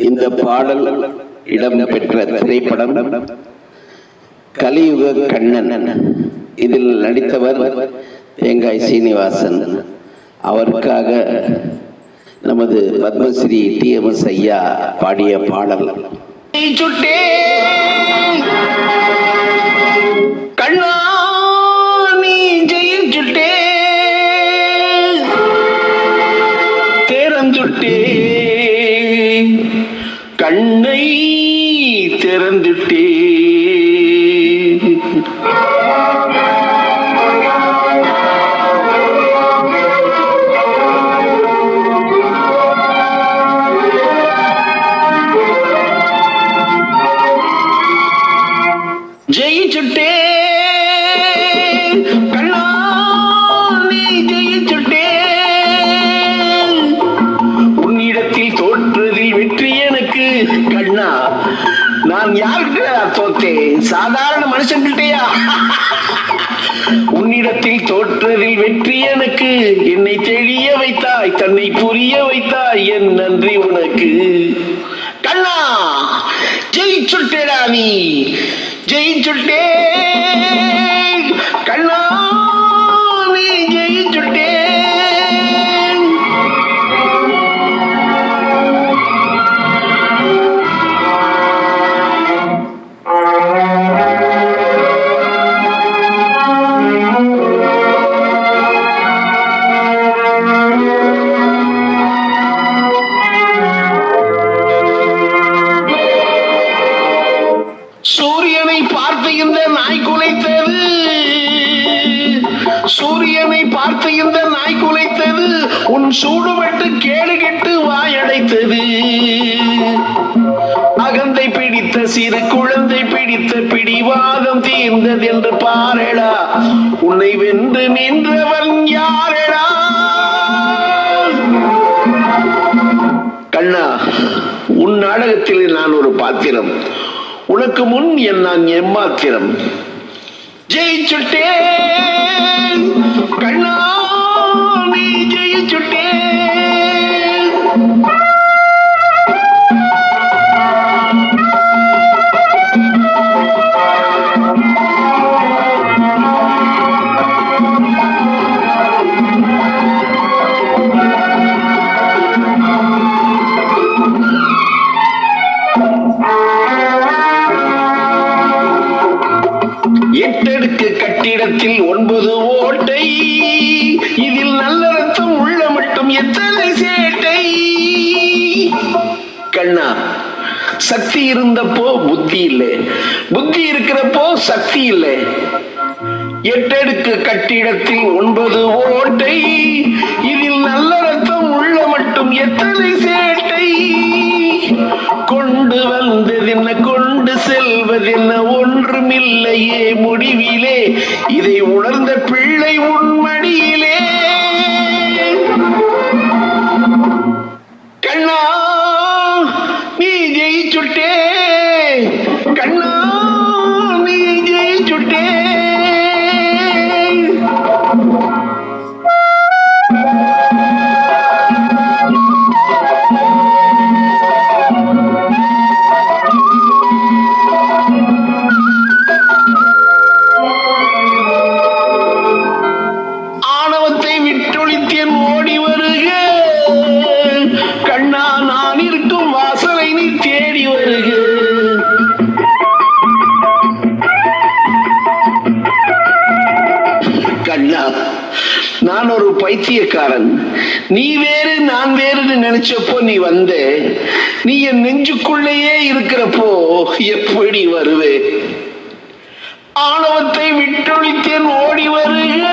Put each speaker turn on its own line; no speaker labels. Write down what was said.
இந்த பாடல் இடம்பெற்ற திரைப்படம் கலியுக கண்ணன். இதில் நடித்தவர் தேங்காய் சீனிவாசன். அவருக்காக நமது பத்மஸ்ரீ TMS ஐயா பாடிய பாடல். கண்ணா நீ ஜெயிச்சுட்டே, தேரஞ்சுட்டே, கண்ணை திறந்துட்டே. ஜெயிச்சுட்டே கண்ணா நீ ஜெயிச்சுட்டே, உன்னிடத்தில் தோற்றதில் வெற்றி எனக்கு. கண்ணா நான் யாருக்கு தோத்தேன்? சாதாரண மனுஷன்கிட்டயா? உன்னிடத்தில் தோற்றதில் வெற்றி எனக்கு. என்னை தெளிய வைத்தாய், தன்னை புரிய வைத்தாய், என் நன்றி உனக்கு. கண்ணா ஜெயிச்சுட்டேடா, நீ ஜெயிச்சுட்டே கண்ணா நீ ஜெயிச்சுட்டே. சூரியனை பார்த்து இந்த நாய் குலைத்தது, சூரியனை பார்த்து இந்த நாய் குலைத்தது, உன் சூடுபட்டு கேடு கெட்டு வாயடைத்தது. அகந்தை பிடித்த சிறு குழந்தை பிடித்த பிடிவாதம் தீர்ந்தது என்று பாரடா, உன்னை வென்று நின்றவன் யாரடா? கண்ணா உன் நாடகத்தில் நான் ஒரு பாத்திரம், உனக்கு முன் நான் எம்மாத்திரம். ஜெயிச்சுட்டே கண்ணா நீ ஜெயிச்சுட்டே. எட்டடுக்கு கட்டிடத்தில் 9 ஓட்டை, இதில் நல்ல ரத்தம் உள்ள மட்டும் எத்தனை சேட்டை. கண்ணா சக்தி இருந்தப்போ புத்தி இல்லை, புத்தி இருக்கிறப்போ சக்தி இல்லை. எட்டடுக்கு கட்டிடத்தில் 9 ஓட்டை, இதில் நல்ல ரத்தம் உள்ள மட்டும் எத்தனை சேட்டை. கொண்டு வந்ததென்ன கொண்டு செல்வதென்ன ஒன்றுமில்லையே முடிவிலே, இதை உணர்ந்த பிள்ளை உன் மடியிலே. கண்ணா நீ ஜெயிச்சுட்டே, கண்ணா நீ ஜெயிச்சுட்டே. ஆணவத்தை விட்டொழித்தேன் ஓடி வருக, கண்ணா நான் இருக்கும் வாசலை நீ தேடி வருக. கண்ணா நான் ஒரு பைத்தியக்காரன், நீ வேறு நான் வேறுன்னு நினைச்சப்போ நீ வந்த, நீ என் நெஞ்சுக்குள்ளேயே இருக்கிறப்போ எப்படி வருவே? ஆணவத்தை விட்டொழித்தேன் ஓடி வருக,